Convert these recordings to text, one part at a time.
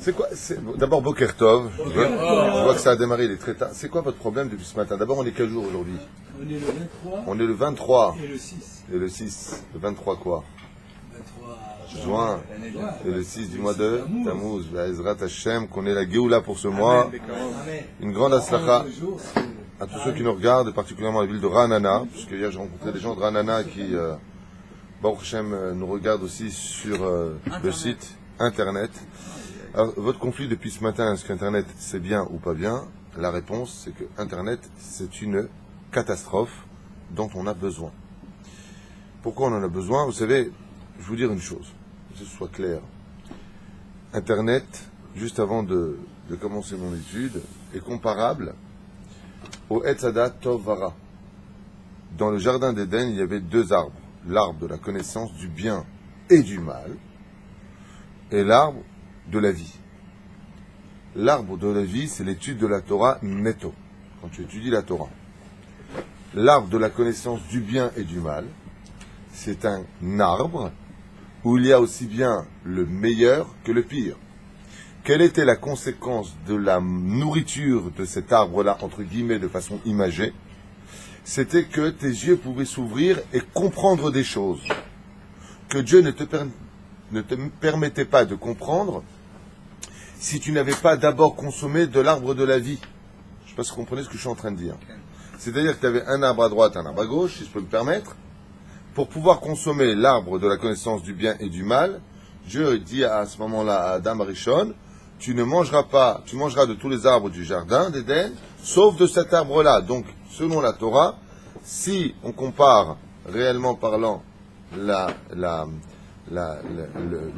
C'est quoi d'abord, Boker Tov. Je vois que ça a démarré, il est très tard. C'est quoi votre problème depuis ce matin? D'abord, on est quel jour aujourd'hui? On est le 23. On est le 23. Et le 6. Et le 6. Le 23 quoi? 23 juin. Et le 6 du mois de Tammuz. Ezrat Hashem, qu'on ait la Géoula pour ce mois. Une grande aslacha à tous ceux qui nous regardent, et particulièrement la ville de Ra'anana, puisque hier j'ai rencontré des gens de Ra'anana qui, Baruch Hashem, nous regardent aussi sur le site Internet. Alors, votre conflit depuis ce matin, est-ce qu'Internet c'est bien ou pas bien? La réponse, c'est que Internet, c'est une catastrophe dont on a besoin. Pourquoi on en a besoin? Vous savez, je vais vous dire une chose, que ce soit clair. Internet, juste avant de commencer mon étude, est comparable au Etzada Tovara. Dans le jardin d'Éden, il y avait deux arbres. L'arbre de la connaissance du bien et du mal, et l'arbre de la vie. L'arbre de la vie, c'est l'étude de la Torah netto, quand tu étudies la Torah. L'arbre de la connaissance du bien et du mal, c'est un arbre où il y a aussi bien le meilleur que le pire. Quelle était la conséquence de la nourriture de cet arbre-là, entre guillemets, de façon imagée? C'était que tes yeux pouvaient s'ouvrir et comprendre des choses que Dieu ne te permettait pas de comprendre si tu n'avais pas d'abord consommé de l'arbre de la vie. Je ne sais pas si vous comprenez ce que je suis en train de dire. C'est-à-dire que tu avais un arbre à droite, un arbre à gauche, si je peux me permettre. Pour pouvoir consommer l'arbre de la connaissance du bien et du mal, Dieu dit à ce moment-là à Adam Arishon, tu mangeras de tous les arbres du jardin d'Éden, sauf de cet arbre-là. Donc, selon la Torah, si on compare, réellement parlant, le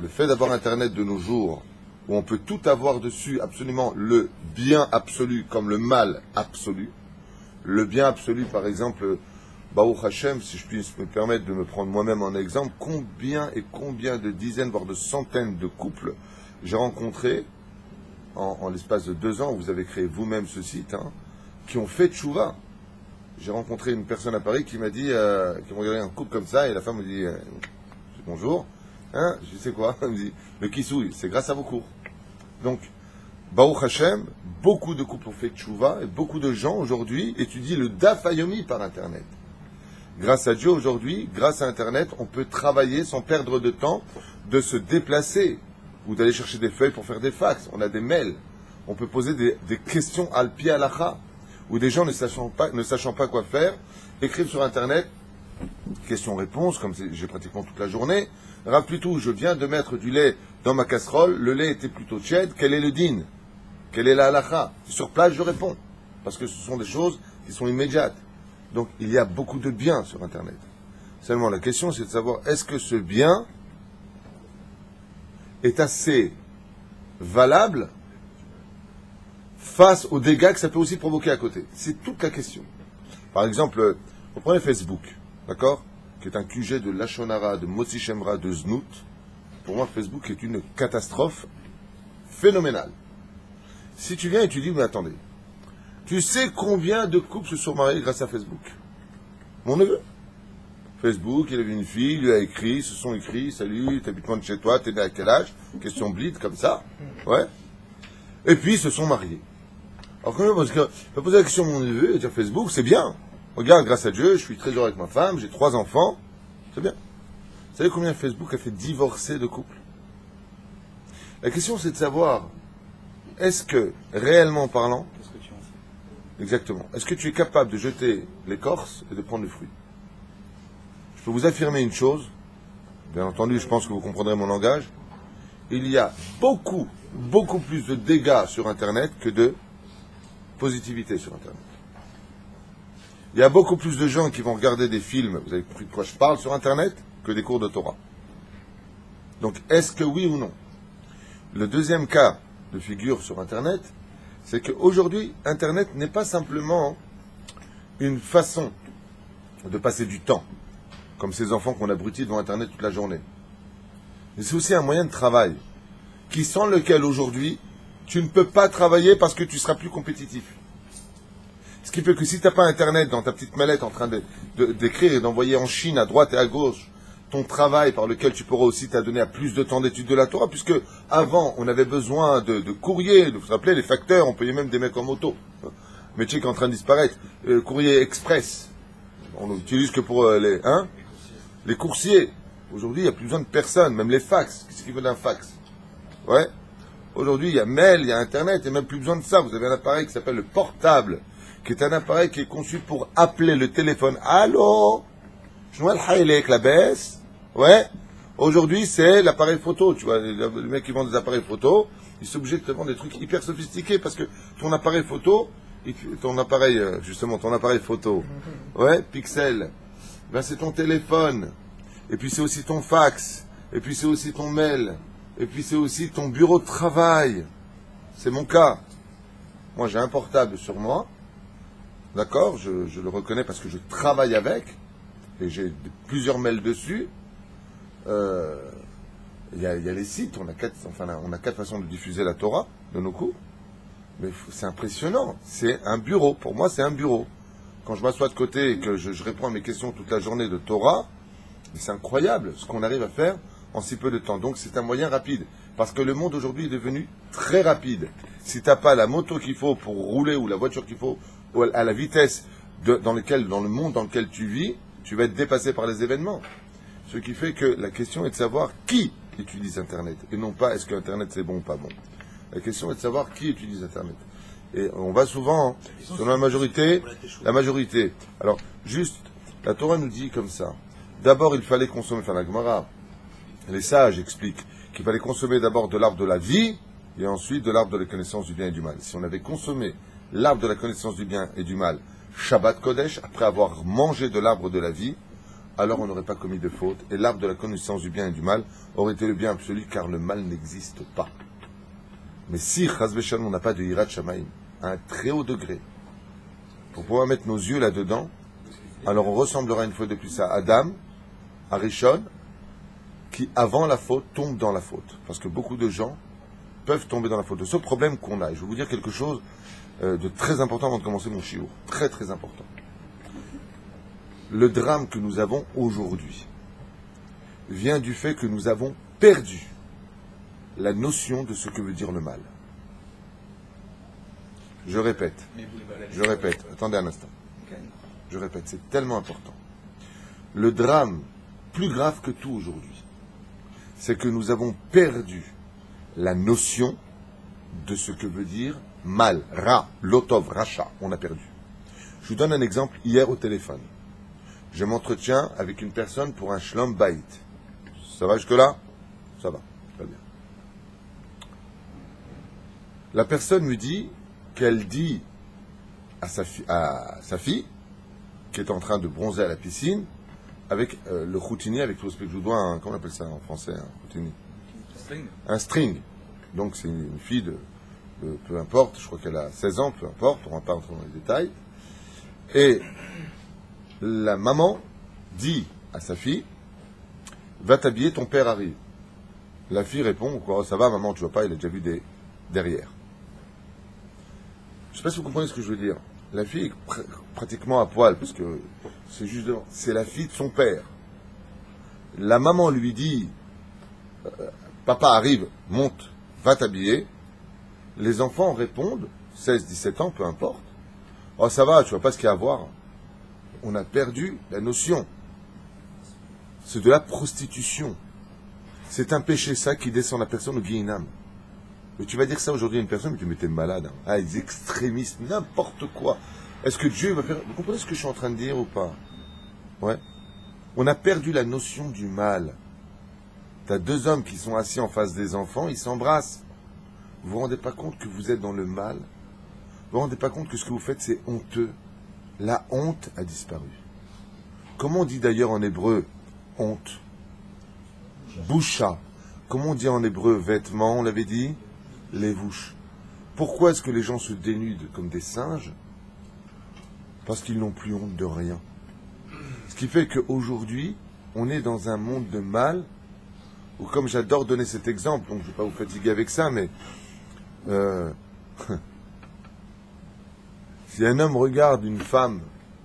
fait d'avoir Internet de nos jours, où on peut tout avoir dessus, absolument le bien absolu comme le mal absolu. Le bien absolu, par exemple, Baruch Hashem, si je puis me permettre de me prendre moi-même en exemple, combien de dizaines, voire de centaines de couples j'ai rencontrés en l'espace de 2 ans, vous avez créé vous-même ce site, qui ont fait tchouva. J'ai rencontré une personne à Paris qui m'a dit, qui m'a regardé un couple comme ça, et la femme me dit, bonjour, je sais quoi, elle me dit, le kissouille, c'est grâce à vos cours. Donc, Baruch Hashem, beaucoup de couples ont fait tchouva, et beaucoup de gens aujourd'hui étudient le Daf Yomi par Internet. Grâce à Dieu aujourd'hui, grâce à Internet, on peut travailler sans perdre de temps, de se déplacer, ou d'aller chercher des feuilles pour faire des fax. On a des mails. On peut poser des questions al-pi al-acha, où des gens ne sachant pas quoi faire, écrivent sur Internet, questions-réponses, comme j'ai pratiquement toute la journée. Rappelez-vous, je viens de mettre du lait dans ma casserole, le lait était plutôt tiède, quel est le din? Quelle est la halacha? Sur place, je réponds, parce que ce sont des choses qui sont immédiates. Donc, il y a beaucoup de bien sur Internet. Seulement, la question, c'est de savoir, est-ce que ce bien est assez valable face aux dégâts que ça peut aussi provoquer à côté? C'est toute la question. Par exemple, vous prenez Facebook, d'accord, qui est un QG de Lachonara, de Motzi Shemra, de Znout. Pour moi, Facebook est une catastrophe phénoménale. Si tu viens et tu dis, mais attendez, tu sais combien de couples se sont mariés grâce à Facebook? Mon neveu. Facebook, il avait une fille, il lui a écrit, se sont écrits, salut, t'habites loin de chez toi, t'es né à quel âge? Question blitz, comme ça. Ouais. Et puis, ils se sont mariés. Alors, quand même, parce que, je vais poser la question à mon neveu, et dire Facebook, c'est bien. Regarde, grâce à Dieu, je suis très heureux avec ma femme, j'ai 3 enfants. C'est bien. Vous savez combien Facebook a fait divorcer de couples? La question, c'est de savoir, est-ce que, réellement parlant, Qu'est-ce que tu en sais? exactement, est-ce que tu es capable de jeter l'écorce et de prendre le fruit? Je peux vous affirmer une chose, bien entendu, je pense que vous comprendrez mon langage, il y a beaucoup plus de dégâts sur Internet que de positivité sur Internet. Il y a beaucoup plus de gens qui vont regarder des films, vous avez compris de quoi je parle, sur Internet, que des cours de Torah. Donc, est-ce que oui ou non? Le deuxième cas de figure sur Internet, c'est qu'aujourd'hui, Internet n'est pas simplement une façon de passer du temps, comme ces enfants qu'on abrutit devant Internet toute la journée. Mais c'est aussi un moyen de travail, sans lequel aujourd'hui, tu ne peux pas travailler parce que tu seras plus compétitif. Ce qui fait que si tu n'as pas Internet dans ta petite mallette en train d'écrire et d'envoyer en Chine à droite et à gauche ton travail par lequel tu pourras aussi t'adonner à plus de temps d'étude de la Torah, puisque avant, on avait besoin de courrier, vous vous rappelez, les facteurs, on payait même des mecs en moto. Métier qui est en train de disparaître. Courrier express. On l'utilise que pour les coursiers. Aujourd'hui, il n'y a plus besoin de personne, même les fax. Qu'est-ce qu'il faut d'un fax? Ouais. Aujourd'hui, il y a mail, il y a Internet, il n'y a même plus besoin de ça. Vous avez un appareil qui s'appelle le portable, qui est un appareil qui est conçu pour appeler le téléphone. Allô? Je vois le haïlek, la baisse. Ouais. Aujourd'hui, c'est l'appareil photo. Tu vois, les mecs qui vendent des appareils photo, ils sont obligés de te vendre des trucs hyper sophistiqués parce que ton appareil photo, ton appareil photo, ouais, Pixel, ben c'est ton téléphone. Et puis c'est aussi ton fax. Et puis c'est aussi ton mail. Et puis c'est aussi ton bureau de travail. C'est mon cas. Moi, j'ai un portable sur moi. D'accord? Je le reconnais parce que je travaille avec. Et j'ai plusieurs mails dessus. Il y a les sites. On a quatre façons de diffuser la Torah de nos cours. Mais c'est impressionnant. C'est un bureau. Pour moi, c'est un bureau. Quand je m'assois de côté et que je réponds à mes questions toute la journée de Torah, c'est incroyable ce qu'on arrive à faire en si peu de temps. Donc c'est un moyen rapide. Parce que le monde aujourd'hui est devenu très rapide. Si tu n'as pas la moto qu'il faut pour rouler ou la voiture qu'il faut à la vitesse dans le monde dans lequel tu vis, tu vas être dépassé par les événements. Ce qui fait que la question est de savoir qui utilise Internet. Et non pas est-ce que Internet c'est bon ou pas bon. La question est de savoir qui utilise Internet. Et on va souvent, selon la majorité. Alors, juste, la Torah nous dit comme ça. D'abord, il fallait consommer, la Gemara, les sages expliquent qu'il fallait consommer d'abord de l'arbre de la vie, et ensuite de l'arbre de la connaissance du bien et du mal. Si on avait consommé l'arbre de la connaissance du bien et du mal, Shabbat Kodesh, après avoir mangé de l'arbre de la vie, alors on n'aurait pas commis de faute, et l'arbre de la connaissance du bien et du mal aurait été le bien absolu, car le mal n'existe pas. Mais si, Chaz v'Shalom, on n'a pas de Hirat Shamaim, à un très haut degré, pour pouvoir mettre nos yeux là-dedans, alors on ressemblera une fois de plus à Adam, à Rishon, qui, avant la faute, tombe dans la faute. Parce que beaucoup de gens peuvent tomber dans la faute. Le seul problème qu'on a, et je vais vous dire quelque chose de très important avant de commencer mon shiur, très très important. Le drame que nous avons aujourd'hui vient du fait que nous avons perdu la notion de ce que veut dire le mal. Je répète, attendez un instant. Je répète, c'est tellement important. Le drame, plus grave que tout aujourd'hui, c'est que nous avons perdu la notion de ce que veut dire mal, ra, lotov, racha, on a perdu. Je vous donne un exemple hier au téléphone. Je m'entretiens avec une personne pour un shlom bayit. Ça va jusque-là? Ça va, très bien. La personne me dit qu'elle dit à sa fille, qui est en train de bronzer à la piscine, avec le routinier, avec tout le respect que je vous dois, comment on appelle ça en français, un routinier? Un string. Donc c'est une fille de peu importe, je crois qu'elle a 16 ans, peu importe, on ne va pas entrer dans les détails. Et la maman dit à sa fille, va t'habiller, ton père arrive. La fille répond, quoi, ça va maman, tu vois pas, il a déjà vu derrière. Je ne sais pas si vous comprenez ce que je veux dire. La fille est pratiquement à poil, parce que c'est la fille de son père. La maman lui dit, papa arrive, monte, va t'habiller. Les enfants répondent, 16, 17 ans, peu importe. Oh ça va, tu vois pas ce qu'il y a à voir. On a perdu la notion. C'est de la prostitution. C'est un péché ça qui descend la personne au Guéhinam. Mais tu vas dire ça aujourd'hui à une personne, mais tu m'étais malade. Hein. Ah, les extrémistes, n'importe quoi. Est-ce que Dieu va faire... Vous comprenez ce que je suis en train de dire ou pas? Ouais. On a perdu la notion du mal. T'as deux hommes qui sont assis en face des enfants, ils s'embrassent. Vous vous rendez pas compte que vous êtes dans le mal? Vous vous rendez pas compte que ce que vous faites, c'est honteux? La honte a disparu. Comment on dit d'ailleurs en hébreu honte? Boucha. Comment on dit en hébreu vêtements? On l'avait dit? Levouche. Pourquoi est-ce que les gens se dénudent comme des singes? Parce qu'ils n'ont plus honte de rien. Ce qui fait qu'aujourd'hui, on est dans un monde de mal, où comme j'adore donner cet exemple, donc je ne vais pas vous fatiguer avec ça, mais si un homme regarde une femme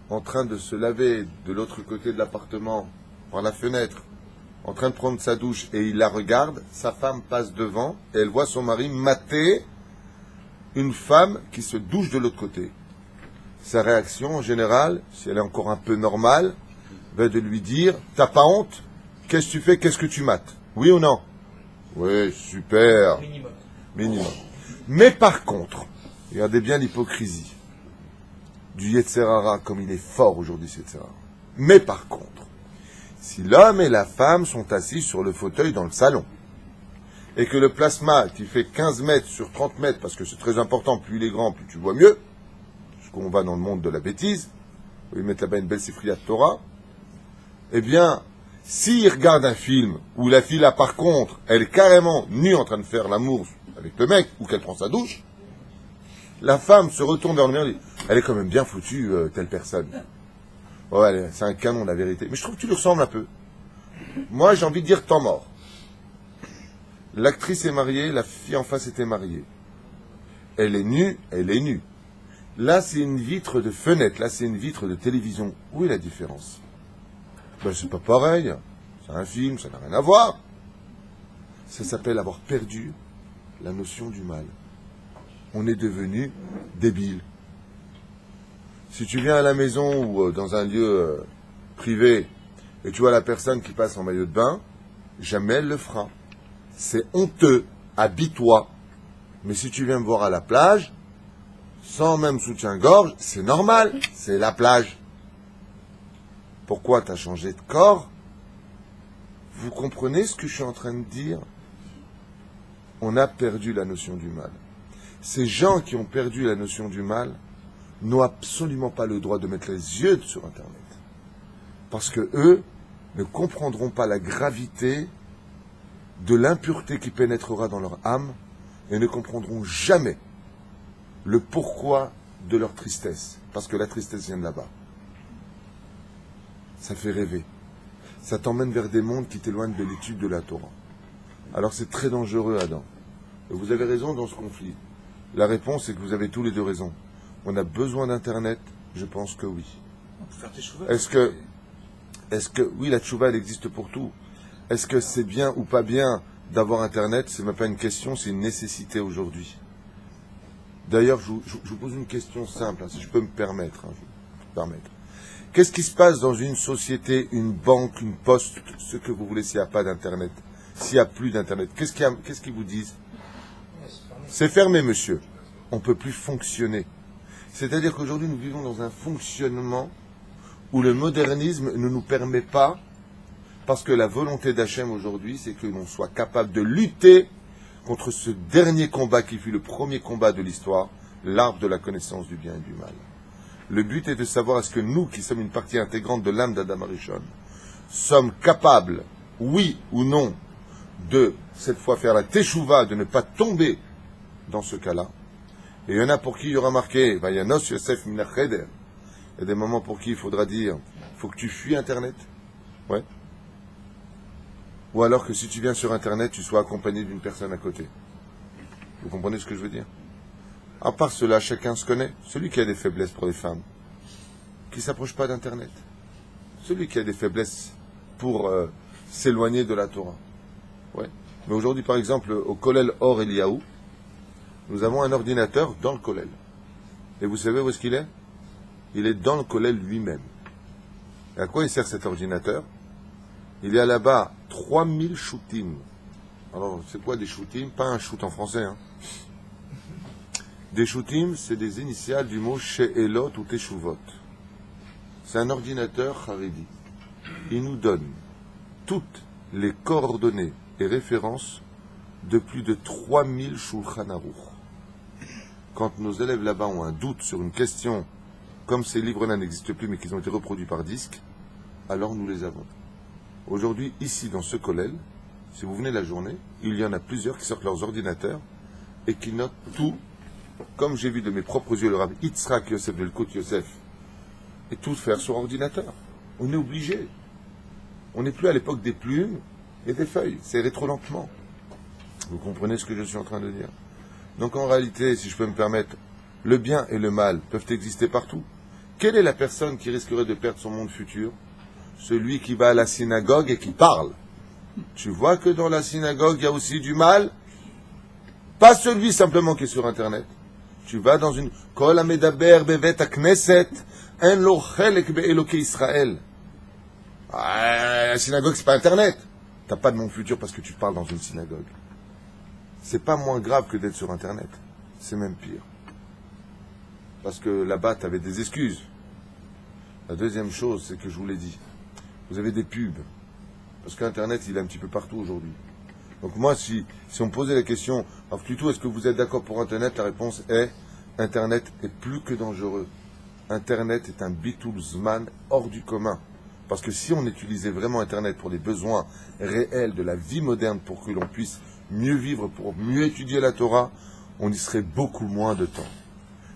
en train de se laver de l'autre côté de l'appartement, par la fenêtre, en train de prendre sa douche et il la regarde, sa femme passe devant et elle voit son mari mater une femme qui se douche de l'autre côté. Sa réaction, en général, si elle est encore un peu normale, va de lui dire « T'as pas honte? Qu'est-ce que tu fais? Qu'est-ce que tu mates? Oui ou non ?» Oui, super. Minimum. Mais par contre, regardez bien l'hypocrisie du Yetzer Hara, comme il est fort aujourd'hui, ce Yetzer Hara. Mais par contre, si l'homme et la femme sont assis sur le fauteuil dans le salon, et que le plasma qui fait 15 mètres sur 30 mètres, parce que c'est très important, plus il est grand, plus tu vois mieux, parce qu'on va dans le monde de la bêtise, où ils mettent là-bas une belle sifria de Torah, eh bien, s'ils regardent un film où la fille là, par contre, elle est carrément nue en train de faire l'amour avec le mec, ou qu'elle prend sa douche, la femme se retourne vers le mien et dit « Elle est quand même bien foutue, telle personne. » Ouais, c'est un canon, la vérité. Mais je trouve que tu lui ressembles un peu. Moi, j'ai envie de dire temps mort. L'actrice est mariée, la fille en face était mariée. Elle est nue, elle est nue. Là, c'est une vitre de fenêtre, là, c'est une vitre de télévision. Où est la différence? Ben, c'est pas pareil. C'est un film, ça n'a rien à voir. Ça s'appelle avoir perdu la notion du mal. On est devenu débile. Si tu viens à la maison ou dans un lieu privé et tu vois la personne qui passe en maillot de bain, jamais elle le fera. C'est honteux, habille-toi. Mais si tu viens me voir à la plage, sans même soutien-gorge, c'est normal, c'est la plage. Pourquoi tu as changé de corps? Vous comprenez ce que je suis en train de dire? On a perdu la notion du mal. Ces gens qui ont perdu la notion du mal n'ont absolument pas le droit de mettre les yeux sur Internet. Parce que eux ne comprendront pas la gravité de l'impureté qui pénétrera dans leur âme et ne comprendront jamais le pourquoi de leur tristesse. Parce que la tristesse vient de là-bas. Ça fait rêver. Ça t'emmène vers des mondes qui t'éloignent de l'étude de la Torah. Alors c'est très dangereux, Adam. Et vous avez raison dans ce conflit. La réponse est que vous avez tous les deux raison. On a besoin d'Internet? Je pense que oui. Est-ce que oui, la tchouva, elle existe pour tout. Est-ce que c'est bien ou pas bien d'avoir Internet? C'est même pas une question, c'est une nécessité aujourd'hui. D'ailleurs, je vous pose une question simple, si je peux me permettre. Qu'est-ce qui se passe dans une société, une banque, une poste, ce que vous voulez, s'il n'y a pas d'Internet? S'il n'y a plus d'Internet, qu'est-ce qu'ils vous disent? C'est fermé, monsieur. On ne peut plus fonctionner. C'est-à-dire qu'aujourd'hui, nous vivons dans un fonctionnement où le modernisme ne nous permet pas, parce que la volonté d'Hachem aujourd'hui, c'est que l'on soit capable de lutter contre ce dernier combat qui fut le premier combat de l'histoire, l'arbre de la connaissance du bien et du mal. Le but est de savoir est-ce que nous, qui sommes une partie intégrante de l'âme d'Adam Arishon, sommes capables, oui ou non, de, cette fois, faire la teshuva, de ne pas tomber dans ce cas-là. Et il y en a pour qui il y aura marqué, Vayanos Yosef Minacheder. Il y a des moments pour qui il faudra dire, il faut que tu fuis Internet. Ouais. Ou alors que si tu viens sur Internet, tu sois accompagné d'une personne à côté. Vous comprenez ce que je veux dire? À part cela, chacun se connaît. Celui qui a des faiblesses pour les femmes, qui ne s'approche pas d'Internet. Celui qui a des faiblesses pour s'éloigner de la Torah. Ouais. Mais aujourd'hui, par exemple, au Kollel Or Eliyahu, nous avons un ordinateur dans le Kollel. Et vous savez où est-ce qu'il est? Il est dans le Kollel lui-même. Et à quoi il sert cet ordinateur? Il y a là-bas 3000 shootim. Alors, c'est quoi des shootim? Pas un shoot en français, hein. Des shootim, c'est des initiales du mot She'elot ou Teshuvot. C'est un ordinateur haredi. Il nous donne toutes les coordonnées et références de plus de 3000 Shulchan Aruch. Quand nos élèves là-bas ont un doute sur une question, comme ces livres-là n'existent plus mais qu'ils ont été reproduits par disque, alors nous les avons. Aujourd'hui, ici, dans ce kollel, si vous venez la journée, il y en a plusieurs qui sortent leurs ordinateurs et qui notent tout, comme j'ai vu de mes propres yeux le Rabbi Yitzhak Yosef de Elkut Yosef, et tout faire sur ordinateur. On est obligé. On n'est plus à l'époque des plumes et des feuilles. C'est rétro lentement. Vous comprenez ce que je suis en train de dire? Donc en réalité, si je peux me permettre, le bien et le mal peuvent exister partout. Quelle est la personne qui risquerait de perdre son monde futur? Celui qui va à la synagogue et qui parle. Tu vois que dans la synagogue, il y a aussi du mal. Pas celui simplement qui est sur Internet. Tu vas dans une... Kol hamedaber bevet hakneset, en lo chelek be'elokei Israël. La synagogue, c'est pas Internet. T'as pas de mon futur parce que tu parles dans une synagogue. C'est pas moins grave que d'être sur Internet. C'est même pire. Parce que là-bas, tu avais des excuses. La deuxième chose, c'est que je vous l'ai dit. Vous avez des pubs. Parce qu'Internet, il est un petit peu partout aujourd'hui. Donc moi, si on me posait la question, alors plutôt, est-ce que vous êtes d'accord pour Internet? La réponse est, Internet est plus que dangereux. Internet est un bitul zman hors du commun. Parce que si on utilisait vraiment Internet pour les besoins réels de la vie moderne, pour que l'on puisse mieux vivre, pour mieux étudier la Torah, on y serait beaucoup moins de temps.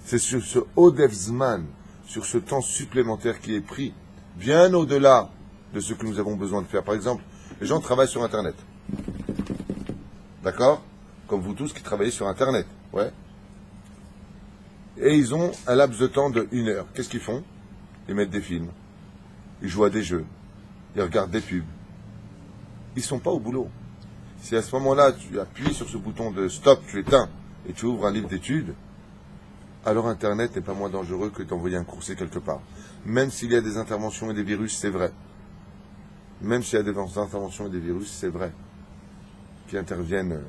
C'est sur ce Odef Zman, sur ce temps supplémentaire qui est pris, bien au-delà de ce que nous avons besoin de faire. Par exemple, les gens travaillent sur Internet. D'accord? Comme vous tous qui travaillez sur Internet. Ouais. Et ils ont un laps de temps de 1 heure. Qu'est-ce qu'ils font? Ils mettent des films. Ils jouent à des jeux. Ils regardent des pubs. Ils ne sont pas au boulot. Si à ce moment-là, tu appuies sur ce bouton de stop, tu éteins, et tu ouvres un livre d'études, alors Internet n'est pas moins dangereux que d'envoyer un coursier quelque part. Même s'il y a des interventions et des virus, c'est vrai. Même s'il y a des interventions et des virus, c'est vrai. Qui interviennent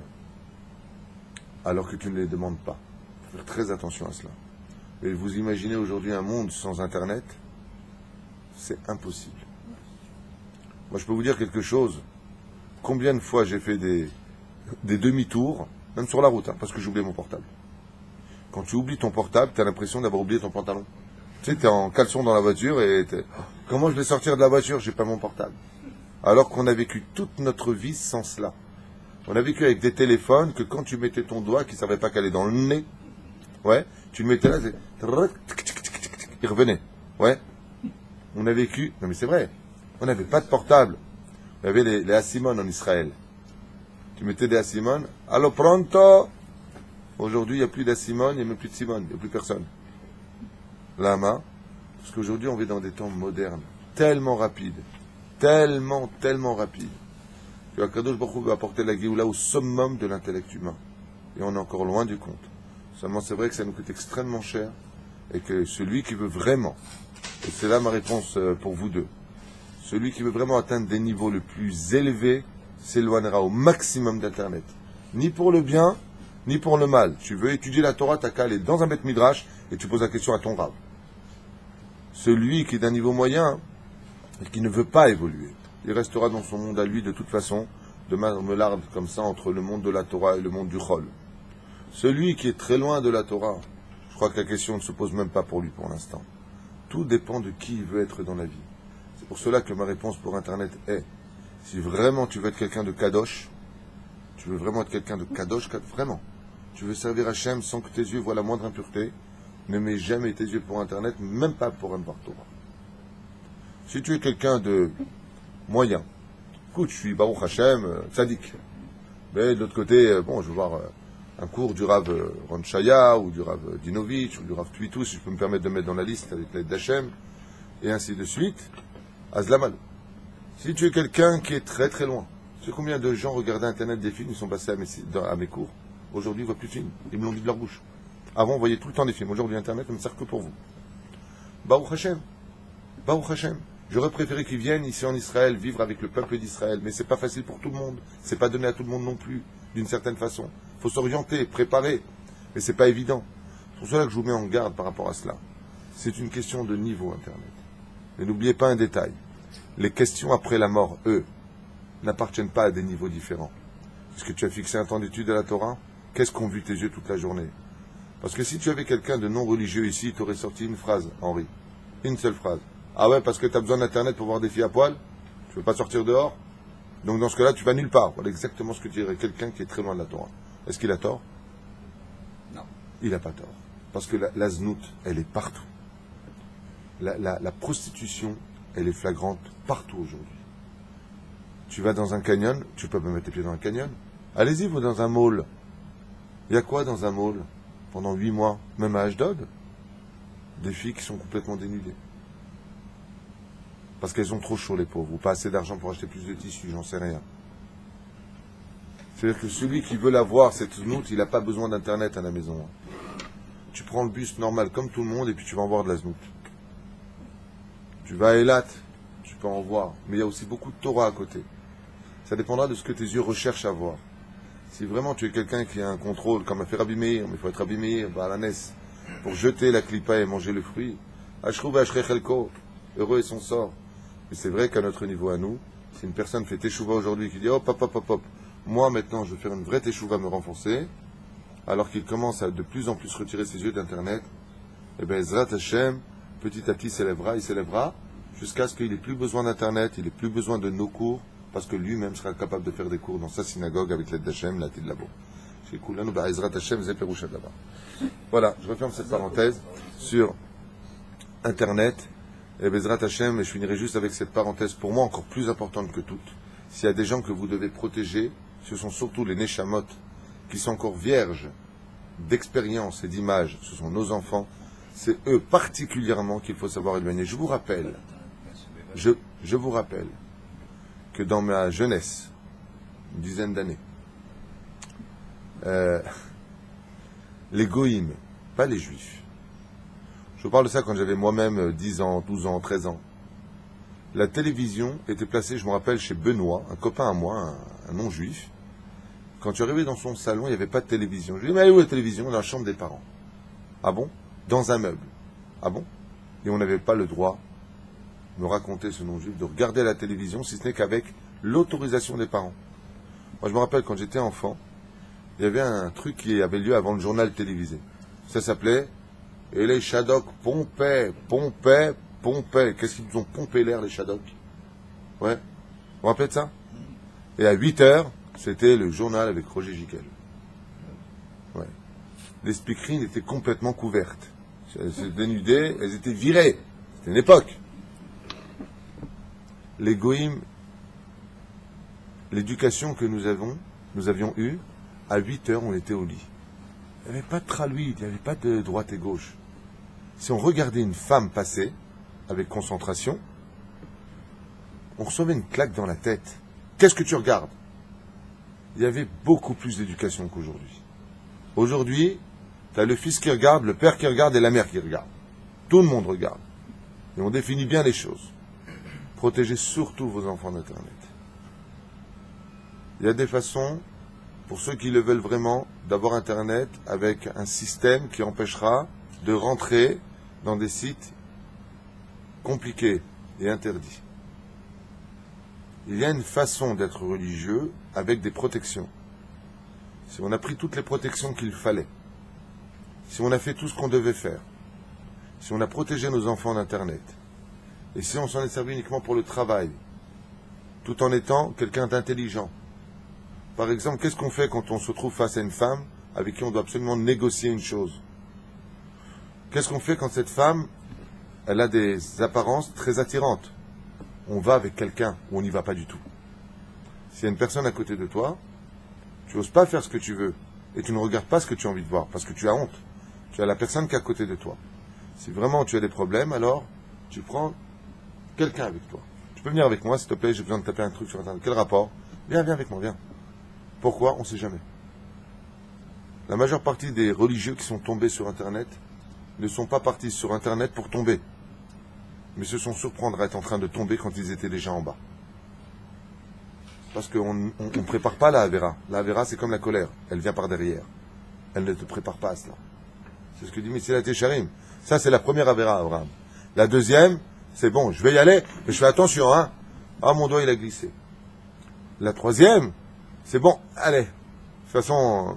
alors que tu ne les demandes pas. Il faut faire très attention à cela. Et vous imaginez aujourd'hui un monde sans Internet, c'est impossible. Moi, je peux vous dire quelque chose. Combien de fois j'ai fait des demi-tours, même sur la route, parce que j'ai oublié mon portable. Quand tu oublies ton portable, tu as l'impression d'avoir oublié ton pantalon. Tu sais, tu es en caleçon dans la voiture et comment je vais sortir de la voiture? J'ai pas mon portable. Alors qu'on a vécu toute notre vie sans cela. On a vécu avec des téléphones que quand tu mettais ton doigt, qui ne savait pas qu'aller dans le nez, ouais, tu le mettais là, il revenait. Ouais. On a vécu, non mais c'est vrai, on n'avait pas de portable. Il y avait les Assimon en Israël. Tu mettais des Assimon, allo pronto. Aujourd'hui, il n'y a plus d'Assimon, il n'y a même plus de Simone, il n'y a plus personne. Lama, parce qu'aujourd'hui, on vit dans des temps modernes, tellement rapides, tellement rapides, que Akadosh Baruch Hu va apporter la Géoula au summum de l'intellect humain. Et on est encore loin du compte. Seulement, c'est vrai que ça nous coûte extrêmement cher, et que celui qui veut vraiment, et c'est là ma réponse pour vous deux, celui qui veut vraiment atteindre des niveaux les plus élevés, s'éloignera au maximum d'Internet. Ni pour le bien, ni pour le mal. Tu veux étudier la Torah, t'as qu'à aller dans un Beth Midrash et tu poses la question à ton Rav. Celui qui est d'un niveau moyen et qui ne veut pas évoluer, il restera dans son monde à lui de toute façon, de marmelarde comme ça entre le monde de la Torah et le monde du Chol. Celui qui est très loin de la Torah, je crois que la question ne se pose même pas pour lui pour l'instant. Tout dépend de qui il veut être dans la vie. C'est pour cela que ma réponse pour Internet est, si vraiment tu veux être quelqu'un de kadosh, tu veux vraiment être quelqu'un de kadosh, vraiment, tu veux servir Hachem sans que tes yeux voient la moindre impureté, ne mets jamais tes yeux pour Internet, même pas pour un Torah. Si tu es quelqu'un de moyen, écoute, je suis Baruch Hachem, tzaddik, mais de l'autre côté, bon, je veux voir un cours du Rav Ron Shaya, ou du Rav Dinovitch, ou du Rav Twitou, si je peux me permettre de mettre dans la liste avec l'aide d'Hachem, et ainsi de suite, Azlamal. Si tu es quelqu'un qui est très très loin, tu sais combien de gens regardaient Internet des films, ils sont passés à mes cours. Aujourd'hui, ils ne voient plus de films. Ils me l'ont dit de leur bouche. Avant, on voyait tout le temps des films. Aujourd'hui, Internet ne me sert que pour vous. Baruch Hashem. Baruch Hashem. J'aurais préféré qu'ils viennent ici en Israël, vivre avec le peuple d'Israël. Mais c'est pas facile pour tout le monde. C'est pas donné à tout le monde non plus, d'une certaine façon. Il faut s'orienter, préparer. Mais c'est pas évident. C'est pour cela que je vous mets en garde par rapport à cela. C'est une question de niveau, Internet. Mais n'oubliez pas un détail. Les questions après la mort, eux, n'appartiennent pas à des niveaux différents. Est-ce que tu as fixé un temps d'étude de la Torah? Qu'est-ce qu'ont vu tes yeux toute la journée? Parce que si tu avais quelqu'un de non religieux ici, tu aurais sorti une phrase, Henri. Une seule phrase. Ah ouais, parce que tu as besoin d'Internet pour voir des filles à poil? Tu veux pas sortir dehors? Donc dans ce cas-là, tu vas nulle part. Voilà exactement ce que dirait quelqu'un qui est très loin de la Torah. Est-ce qu'il a tort? Non. Il n'a pas tort. Parce que la znout, elle est partout. La prostitution, elle est flagrante partout aujourd'hui. Tu vas dans un canyon, tu peux pas mettre tes pieds dans un canyon. Allez-y, vous, dans un mall. Il y a quoi dans un mall? Pendant 8 mois, même à Ashdod, des filles qui sont complètement dénudées. Parce qu'elles ont trop chaud, les pauvres, ou pas assez d'argent pour acheter plus de tissus, j'en sais rien. C'est-à-dire que celui qui veut la voir, cette znout, il n'a pas besoin d'internet à la maison. Tu prends le bus normal comme tout le monde et puis tu vas en voir de la znout. Tu vas à Eilat, tu peux en voir. Mais il y a aussi beaucoup de Torah à côté. Ça dépendra de ce que tes yeux recherchent à voir. Si vraiment tu es quelqu'un qui a un contrôle, comme a fait Rabbi Meir, mais il faut être Rabbi Meir, à la Ness, pour jeter la clipa et manger le fruit, heureux est son sort. Mais c'est vrai qu'à notre niveau à nous, si une personne fait teshuva aujourd'hui, qui dit hop, hop, hop, hop, hop, moi maintenant je vais faire une vraie teshuva, me renforcer, alors qu'il commence à de plus en plus retirer ses yeux d'internet, et bien Ezrat Hashem, petit à petit il s'élèvera, jusqu'à ce qu'il n'ait plus besoin d'internet, il n'ait plus besoin de nos cours, parce que lui-même sera capable de faire des cours dans sa synagogue avec l'aide d'Hachem, la Tid Labo. Voilà, je referme cette parenthèse sur internet. Et Bezrat Hashem, et je finirai juste avec cette parenthèse, pour moi encore plus importante que toutes. S'il y a des gens que vous devez protéger, ce sont surtout les Neshamot, qui sont encore vierges d'expérience et d'images, ce sont nos enfants, c'est eux particulièrement qu'il faut savoir éloigner. Je vous rappelle que dans ma jeunesse, une dizaine d'années, les goïms, pas les juifs, je vous parle de ça quand j'avais moi-même 10 ans, 12 ans, 13 ans. La télévision était placée, je me rappelle, chez Benoît, un copain à moi, un non-juif. Quand tu arrivais dans son salon, il n'y avait pas de télévision. Je lui dis, mais elle est où la télévision? Dans la chambre des parents. Ah bon? Dans un meuble. Ah bon? Et on n'avait pas le droit, me raconter ce non-juif, de regarder la télévision, si ce n'est qu'avec l'autorisation des parents. Moi, je me rappelle, quand j'étais enfant, il y avait un truc qui avait lieu avant le journal télévisé. Ça s'appelait... Et les Shadok pompaient. Qu'est-ce qu'ils nous ont pompé l'air, les Shadok? Ouais. Vous vous rappelez de ça? Et à 8h, c'était le journal avec Roger Giquel. Ouais. Les speakerines étaient complètement couvertes. Elles se dénudaient, elles étaient virées. C'était une époque. Les goïms, l'éducation que nous avions eue, à 8h, on était au lit. Il n'y avait pas de traluide, il n'y avait pas de droite et gauche. Si on regardait une femme passer, avec concentration, on recevait une claque dans la tête. Qu'est-ce que tu regardes? Il y avait beaucoup plus d'éducation qu'aujourd'hui. Aujourd'hui, tu as le fils qui regarde, le père qui regarde et la mère qui regarde. Tout le monde regarde. Et on définit bien les choses. Protégez surtout vos enfants d'Internet. Il y a des façons... pour ceux qui le veulent vraiment, d'avoir Internet avec un système qui empêchera de rentrer dans des sites compliqués et interdits. Il y a une façon d'être religieux avec des protections. Si on a pris toutes les protections qu'il fallait, si on a fait tout ce qu'on devait faire, si on a protégé nos enfants d'Internet, et si on s'en est servi uniquement pour le travail, tout en étant quelqu'un d'intelligent. Par exemple, qu'est-ce qu'on fait quand on se trouve face à une femme avec qui on doit absolument négocier une chose? Qu'est-ce qu'on fait quand cette femme, elle a des apparences très attirantes? On va avec quelqu'un ou on n'y va pas du tout. S'il y a une personne à côté de toi, tu n'oses pas faire ce que tu veux et tu ne regardes pas ce que tu as envie de voir parce que tu as honte. Tu as la personne qui est à côté de toi. Si vraiment tu as des problèmes, alors tu prends quelqu'un avec toi. Tu peux venir avec moi, s'il te plaît, j'ai besoin de taper un truc sur Internet. Quel rapport? Viens avec moi, viens. Pourquoi? On ne sait jamais. La majeure partie des religieux qui sont tombés sur Internet ne sont pas partis sur Internet pour tomber, mais se sont surprendre à être en train de tomber quand ils étaient déjà en bas. Parce qu'on ne prépare pas la Havera. La Havera, c'est comme la colère. Elle vient par derrière. Elle ne te prépare pas à cela. C'est ce que dit Messilat Yesharim. Ça, c'est la première Havera, Abraham. La deuxième, c'est bon, je vais y aller, mais je fais attention, hein. Ah, mon doigt, il a glissé. La troisième, c'est bon, allez. De toute façon,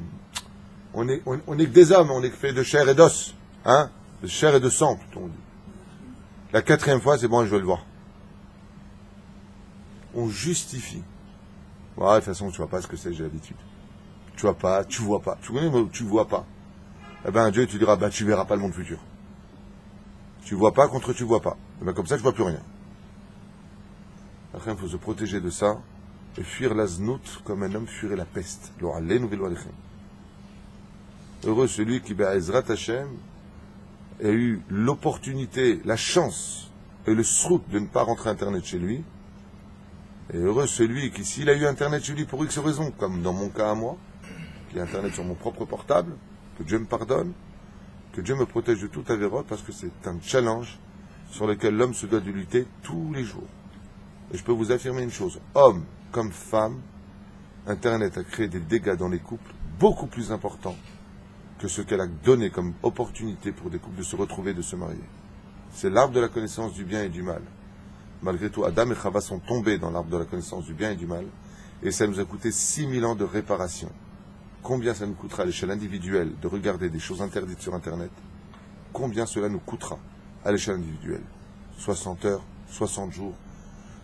on est que des hommes, on est fait de chair et d'os. Hein? De chair et de sang, plutôt on dit. La quatrième fois, c'est bon, je veux le voir. On justifie. Ouais, de toute façon, tu vois pas ce que c'est, j'ai l'habitude. Tu vois pas, tu vois pas. Tu connais le mot tu vois pas. Eh ben, Dieu, tu diras, bah, tu verras pas le monde futur. Tu vois pas contre tu vois pas. Eh ben, comme ça, tu vois plus rien. Après, il faut se protéger de ça et fuir la znout comme un homme fuirait la peste. Heureux celui qui, Ezrat Hashem, a eu l'opportunité, la chance et le srout de ne pas rentrer Internet chez lui. Et heureux celui qui, s'il a eu Internet chez lui pour X raison, comme dans mon cas à moi, qui a Internet sur mon propre portable, que Dieu me pardonne, que Dieu me protège de tout avérote, parce que c'est un challenge sur lequel l'homme se doit de lutter tous les jours. Et je peux vous affirmer une chose, homme comme femme, Internet a créé des dégâts dans les couples beaucoup plus importants que ce qu'elle a donné comme opportunité pour des couples de se retrouver, de se marier. C'est l'arbre de la connaissance du bien et du mal. Malgré tout, Adam et Chava sont tombés dans l'arbre de la connaissance du bien et du mal, et ça nous a coûté 6000 ans de réparation. Combien ça nous coûtera à l'échelle individuelle de regarder des choses interdites sur Internet? Combien cela nous coûtera à l'échelle individuelle? 60 heures, 60 jours,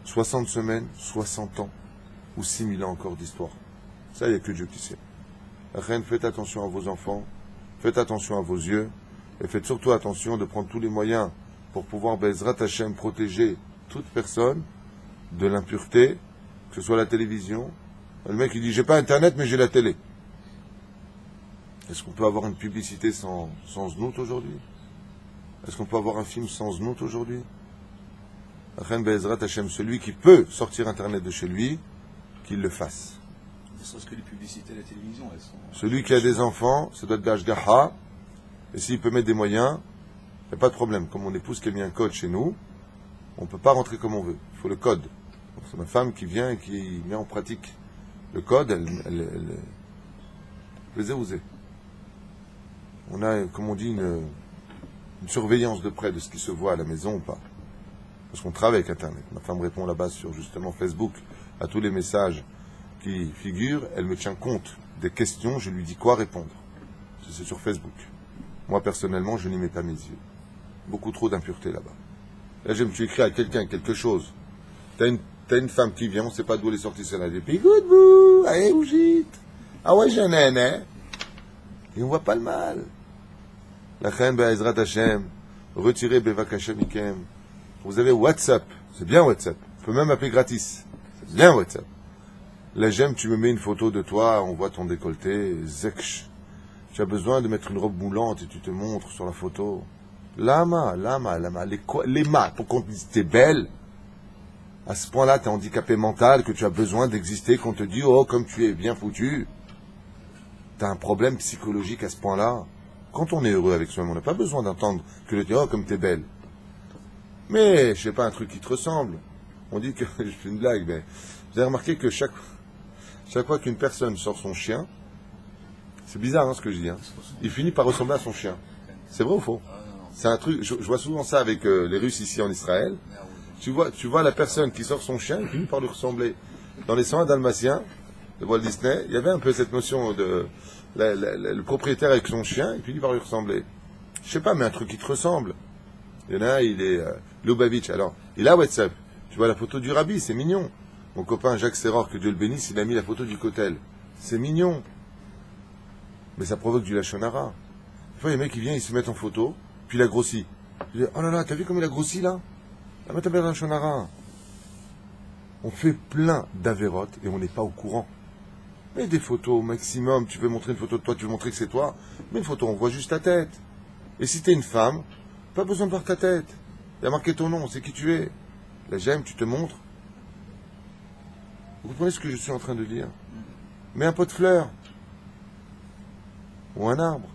60 semaines, 60 ans, ou 6000 ans encore d'histoire. Ça, il n'y a que Dieu qui sait. Reine, faites attention à vos enfants, faites attention à vos yeux, et faites surtout attention de prendre tous les moyens pour pouvoir, Bezrat Hashem, protéger toute personne de l'impureté, que ce soit la télévision. Le mec, il dit, j'ai pas Internet, mais j'ai la télé. Est-ce qu'on peut avoir une publicité sans znout aujourd'hui? Est-ce qu'on peut avoir un film sans znout aujourd'hui? Reine Bezrat Hashem, celui qui peut sortir Internet de chez lui, qu'il le fasse. Ne serait-ce que les publicités à la télévision, elles sont... Celui qui a des enfants, ça doit être d'Ashgaha, et s'il peut mettre des moyens, il n'y a pas de problème. Comme mon épouse qui a mis un code chez nous, on ne peut pas rentrer comme on veut. Il faut le code. Donc c'est ma femme qui vient et qui met en pratique le code. Elle on a, comme on dit, une surveillance de près de ce qui se voit à la maison ou pas. Parce qu'on travaille avec Internet. Ma femme répond là-bas sur justement Facebook à tous les messages qui figurent. Elle me tient compte des questions. Je lui dis quoi répondre. C'est sur Facebook. Moi, personnellement, je n'y mets pas mes yeux. Beaucoup trop d'impureté là-bas. Là, je me suis écrit à quelqu'un quelque chose. T'as une femme qui vient, on ne sait pas d'où elle est sortie, c'est là. Et puis, good boo, allez, oujite. Ah ouais, j'ai un hein. Et on voit pas le mal. La Chen Be'ezrat Hashem, retirez Bevak Hashem Ikem. Vous avez WhatsApp, c'est bien WhatsApp. On peut même appeler gratis. C'est bien WhatsApp. Là, j'aime, tu me mets une photo de toi, on voit ton décolleté, zekch. Tu as besoin de mettre une robe moulante et tu te montres sur la photo. Lama, les mâts, pour qu'on te dise t'es belle. À ce point-là, t'es handicapé mental, que tu as besoin d'exister, qu'on te dit, oh, comme tu es bien foutu. T'as un problème psychologique à ce point-là. Quand on est heureux avec soi-même, on n'a pas besoin d'entendre que le dire, oh, comme t'es belle. Mais, je sais pas, un truc qui te ressemble. On dit que, je fais une blague, mais vous avez remarqué que chaque fois qu'une personne sort son chien, c'est bizarre, hein, ce que je dis, hein, il finit par ressembler à son chien. C'est vrai ou faux? C'est un truc, je vois souvent ça avec les Russes ici en Israël. Tu vois la personne qui sort son chien, il finit par lui ressembler. Dans les 101 Dalmatiens de Walt Disney, il y avait un peu cette notion de le propriétaire avec son chien, il finit par lui ressembler. Je sais pas, mais un truc qui te ressemble. Il y en a un, il est Lubavitch. Alors, il a WhatsApp. Tu vois la photo du rabbi, c'est mignon. Mon copain Jacques Serror, que Dieu le bénisse, il a mis la photo du Kotel. C'est mignon. Mais ça provoque du lachonara. Des fois, les mecs, ils viennent, ils se mettent en photo, puis il a grossi. Je dis, oh là là, t'as vu comme il a grossi là? La mettre à lachonara. On fait plein d'avérotes et on n'est pas au courant. Mais des photos au maximum, tu veux montrer une photo de toi, tu veux montrer que c'est toi, mais une photo, on voit juste ta tête. Et si t'es une femme, pas besoin de voir ta tête. Il y a marqué ton nom, on sait qui tu es. Là, j'aime, tu te montres. Vous comprenez ce que je suis en train de dire? Mets un pot de fleurs. Ou un arbre.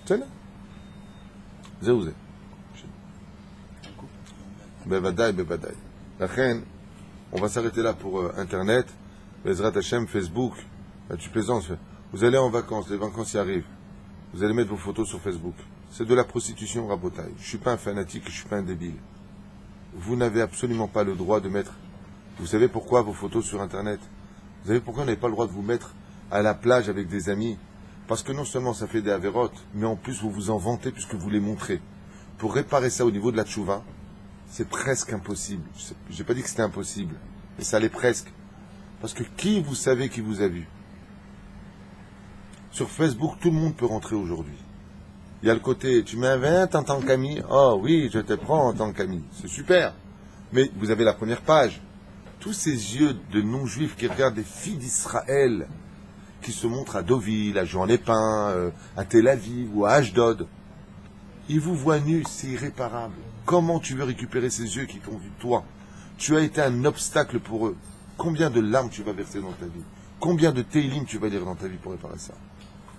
C'est là. Zéouzé. Bevadaï. La reine, on va s'arrêter là pour Internet. Bezrat Hashem, Facebook. Là, tu plaisantes. Vous allez en vacances, les vacances y arrivent. Vous allez mettre vos photos sur Facebook. C'est de la prostitution, rabotaille. Je ne suis pas un fanatique, je ne suis pas un débile. Vous n'avez absolument pas le droit de mettre... Vous savez pourquoi vos photos sur Internet? Vous savez pourquoi vous n'avez pas le droit de vous mettre à la plage avec des amis? Parce que non seulement ça fait des avérotes, mais en plus vous vous en vantez puisque vous les montrez. Pour réparer ça au niveau de la tchouva, c'est presque impossible. Je n'ai pas dit que c'était impossible, mais ça l'est presque. Parce que qui vous savez qui vous a vu? Sur Facebook, tout le monde peut rentrer aujourd'hui. Il y a le côté, tu m'invites en tant qu'ami? Oh oui, je te prends en tant qu'ami. C'est super. Mais vous avez la première page. Tous ces yeux de non-juifs qui regardent des filles d'Israël, qui se montrent à Deauville, à Juan-les-Pins, à Tel Aviv ou à Ashdod, ils vous voient nus, c'est irréparable. Comment tu veux récupérer ces yeux qui t'ont vu toi? Tu as été un obstacle pour eux. Combien de larmes tu vas verser dans ta vie? Combien de télim tu vas lire dans ta vie pour réparer ça?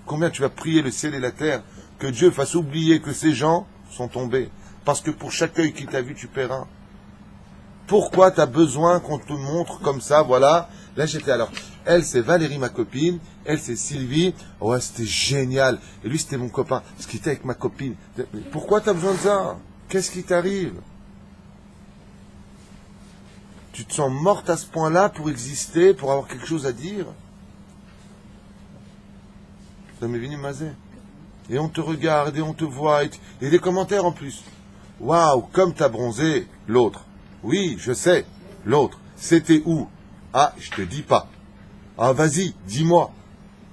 Combien tu vas prier le ciel et la terre que Dieu fasse oublier que ces gens sont tombés? Parce que pour chaque œil qui t'a vu, tu paieras. Pourquoi tu as besoin qu'on te montre comme ça, voilà? Là, j'étais alors. Elle, c'est Valérie, ma copine. Elle, c'est Sylvie. Ouais, c'était génial. Et lui, c'était mon copain. Parce qu'il était avec ma copine. Mais pourquoi tu as besoin de ça? Qu'est-ce qui t'arrive? Tu te sens morte à ce point-là pour exister, pour avoir quelque chose à dire? Ça m'est venu mazé. Et on te regarde, et on te voit, et des commentaires en plus. Waouh, comme t'as bronzé, l'autre. Oui, je sais, l'autre. C'était où? Ah, je te dis pas. Ah, vas-y, dis-moi.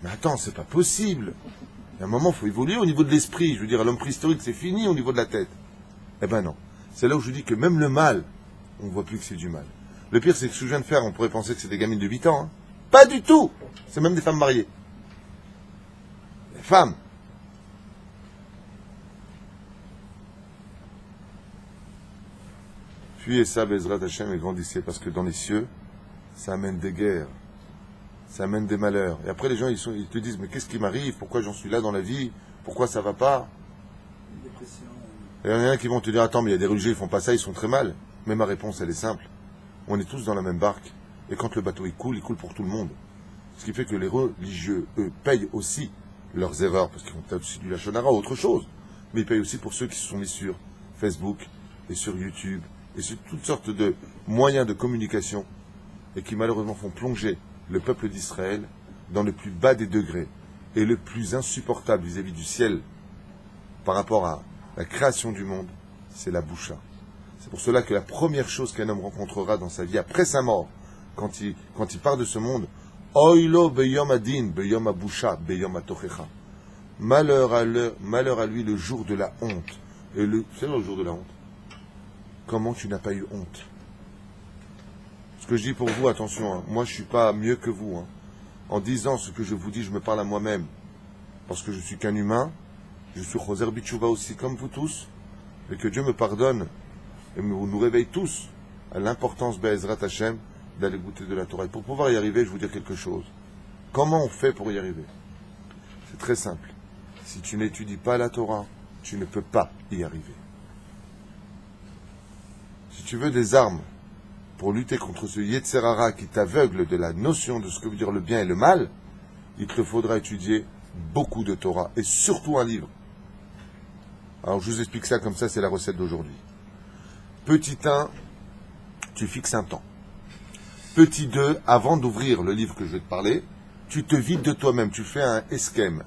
Mais attends, c'est pas possible. Il y a un moment, il faut évoluer au niveau de l'esprit. Je veux dire, à l'homme préhistorique, c'est fini au niveau de la tête. Eh ben non. C'est là où je dis que même le mal, on ne voit plus que c'est du mal. Le pire, c'est que ce que je viens de faire, on pourrait penser que c'est des gamines de 8 ans. Hein. Pas du tout. C'est même des femmes mariées. Les femmes. Fuyez ça, Bezrat Hashem, et grandissez, parce que dans les cieux, ça amène des guerres, ça amène des malheurs. Et après, les gens, ils te disent, mais qu'est-ce qui m'arrive? Pourquoi j'en suis là dans la vie? Pourquoi ça va pas? Et il y en a qui vont te dire, attends, mais il y a des religieux, ils font pas ça, ils sont très mal. Mais ma réponse, elle est simple. On est tous dans la même barque. Et quand le bateau il coule pour tout le monde. Ce qui fait que les religieux, eux, payent aussi leurs erreurs, parce qu'ils font peut-être aussi du lachonara ou autre chose. Mais ils payent aussi pour ceux qui se sont mis sur Facebook et sur YouTube et sur toutes sortes de moyens de communication et qui malheureusement font plonger le peuple d'Israël dans le plus bas des degrés et le plus insupportable vis-à-vis du ciel par rapport à la création du monde, c'est la boucha. C'est pour cela que la première chose qu'un homme rencontrera dans sa vie après sa mort, quand il part de ce monde, Oilo beyom adin, beyom abusha, beyom atochecha. Malheur à lui le jour de la honte. Et c'est le jour de la honte. Comment tu n'as pas eu honte? Ce que je dis pour vous, attention, hein, moi je ne suis pas mieux que vous. Hein. En disant ce que je vous dis, je me parle à moi-même. Parce que je suis qu'un humain, je suis Choser Bitchouva aussi comme vous tous, et que Dieu me pardonne et nous réveille tous à l'importance Be'ezrat Hashem d'aller goûter de la Torah. Et pour pouvoir y arriver, je vais vous dire quelque chose. Comment on fait pour y arriver? C'est très simple. Si tu n'étudies pas la Torah, tu ne peux pas y arriver. Si tu veux des armes pour lutter contre ce Yetzer Hara qui t'aveugle de la notion de ce que veut dire le bien et le mal, il te faudra étudier beaucoup de Torah et surtout un livre. Alors je vous explique ça comme ça, c'est la recette d'aujourd'hui. Petit 1, tu fixes un temps. Petit 2, avant d'ouvrir le livre que je vais te parler, tu te vides de toi-même, tu fais un esquème.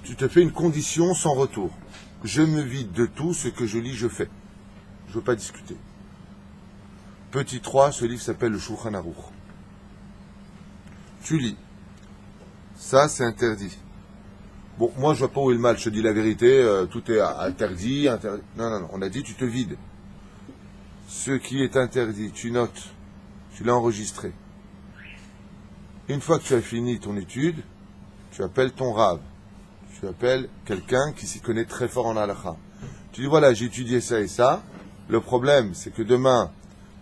Tu te fais une condition sans retour. Je me vide de tout, ce que je lis, je fais. Je ne veux pas discuter. Petit 3, ce livre s'appelle le Shulchan Aruch. Tu lis. Ça, c'est interdit. Bon, moi, je vois pas où est le mal, je te dis la vérité, tout est interdit. Non, on a dit, tu te vides. Ce qui est interdit, tu notes, tu l'as enregistré. Une fois que tu as fini ton étude, tu appelles ton Rav. Tu appelles quelqu'un qui s'y connaît très fort en halakha. Tu dis, voilà, j'ai étudié ça et ça. Le problème, c'est que demain,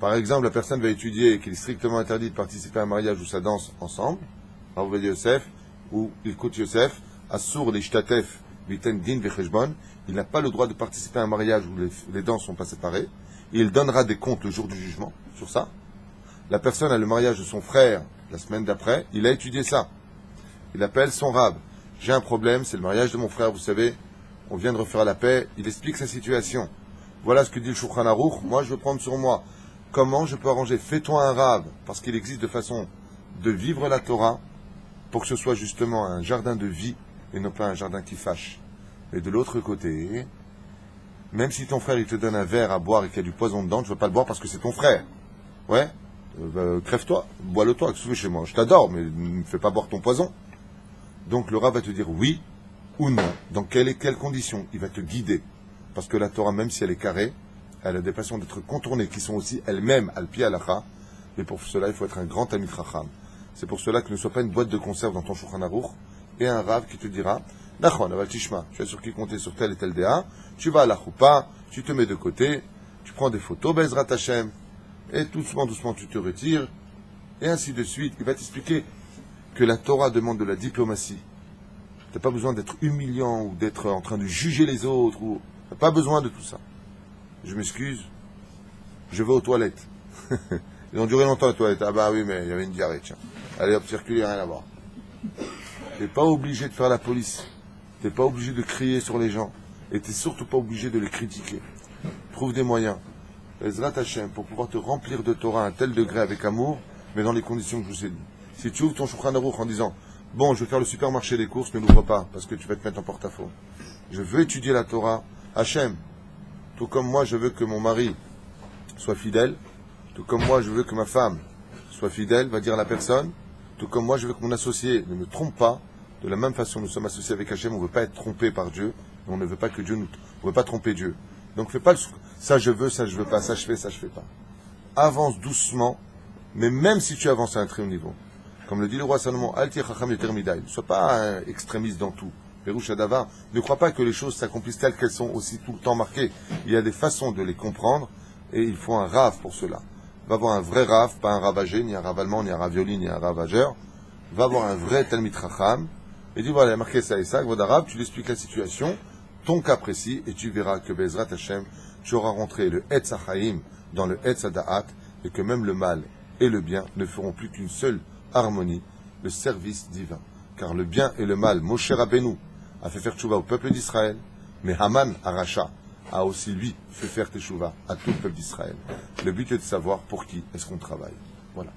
par exemple, la personne va étudier qu'il est strictement interdit de participer à un mariage où ça danse ensemble, Rav Ovadia Yosef, ou Ilkut Yosef, Assur l'ishtatef biten din vecheshbon, il n'a pas le droit de participer à un mariage où les danses ne sont pas séparées. Il donnera des comptes le jour du jugement sur ça. La personne a le mariage de son frère la semaine d'après, il a étudié ça. Il appelle son Rav. J'ai un problème, c'est le mariage de mon frère, vous savez, on vient de refaire la paix, il explique sa situation. Voilà ce que dit le Shulchan Aruch, moi je veux prendre sur moi. Comment je peux arranger? Fais-toi un Rav, parce qu'il existe de façon de vivre la Torah, pour que ce soit justement un jardin de vie, et non pas un jardin qui fâche. Et de l'autre côté, même si ton frère il te donne un verre à boire et qu'il y a du poison dedans, tu ne veux pas le boire parce que c'est ton frère. Ouais, crève-toi, bois-le toi, qu'est-ce que tu fais chez moi? Je t'adore, mais ne me fais pas boire ton poison. Donc le Rav va te dire oui ou non, dans quelles conditions, il va te guider. Parce que la Torah, même si elle est carrée, elle a des façons d'être contournées qui sont aussi elles-mêmes al-pi halakha, et pour cela il faut être un grand Talmid Chacham. C'est pour cela que ne soit pas une boîte de conserve dans ton Shulchan Aruch, et un Rav qui te dira, Nachon, aval tishma, tu as sur qui compter sur tel et tel déa, tu vas à la choupa, tu te mets de côté, tu prends des photos, Bezrat Hashem, et doucement, doucement tu te retires, et ainsi de suite. Il va t'expliquer que la Torah demande de la diplomatie. Tu n'as pas besoin d'être humiliant ou d'être en train de juger les autres. Tu n'as pas besoin de tout ça. Je m'excuse, je vais aux toilettes. Ils ont duré longtemps les toilettes. Ah bah oui, mais il y avait une diarrhée, tiens. Allez hop, circuler, rien à voir. Tu n'es pas obligé de faire la police. Tu n'es pas obligé de crier sur les gens. Et tu n'es surtout pas obligé de les critiquer. Trouve des moyens. Ezrat Hashem, pour pouvoir te remplir de Torah à un tel degré avec amour, mais dans les conditions que je vous ai dit. Si tu ouvres ton Shulchan Aruch en disant « Bon, je vais faire le supermarché des courses, ne l'ouvre pas, parce que tu vas te mettre en porte-à-faux. Je veux étudier la Torah. Hashem, tout comme moi, je veux que mon mari soit fidèle, tout comme moi, je veux que ma femme soit fidèle, va dire la personne, tout comme moi, je veux que mon associé ne me trompe pas. De la même façon, nous sommes associés avec Hashem, on ne veut pas être trompé par Dieu, on ne veut pas que Dieu nous... On ne veut pas tromper Dieu. Donc, fais pas le... ça je veux pas, ça je fais pas. Avance doucement, mais même si tu avances à un très haut niveau, comme le dit le roi Salomon, Alti Chacham Yoter Midai, ne sois pas extrémiste dans tout. Perouche Adavar, ne crois pas que les choses s'accomplissent telles qu'elles sont aussi tout le temps marquées. Il y a des façons de les comprendre, et il faut un rave pour cela. Va voir un vrai rave, pas un ravagé, ni un rave allemand, ni un ravioli, ni un ravageur. Va voir un vrai Talmid Chacham, et dis voilà, il y a marqué ça et ça, Gvod Arav, tu lui expliques la situation, ton cas précis, et tu verras que Bezrat Hashem, tu auras rentré le Etz HaChaim dans le Etz HaDa'at, et que même le mal et le bien ne feront plus qu'une seule harmonie, le service divin. Car le bien et le mal, Moshe Rabbeinu a fait faire tchouva au peuple d'Israël, mais Haman, Aracha, a aussi lui fait faire tchouva à tout le peuple d'Israël. Le but est de savoir pour qui est-ce qu'on travaille. Voilà.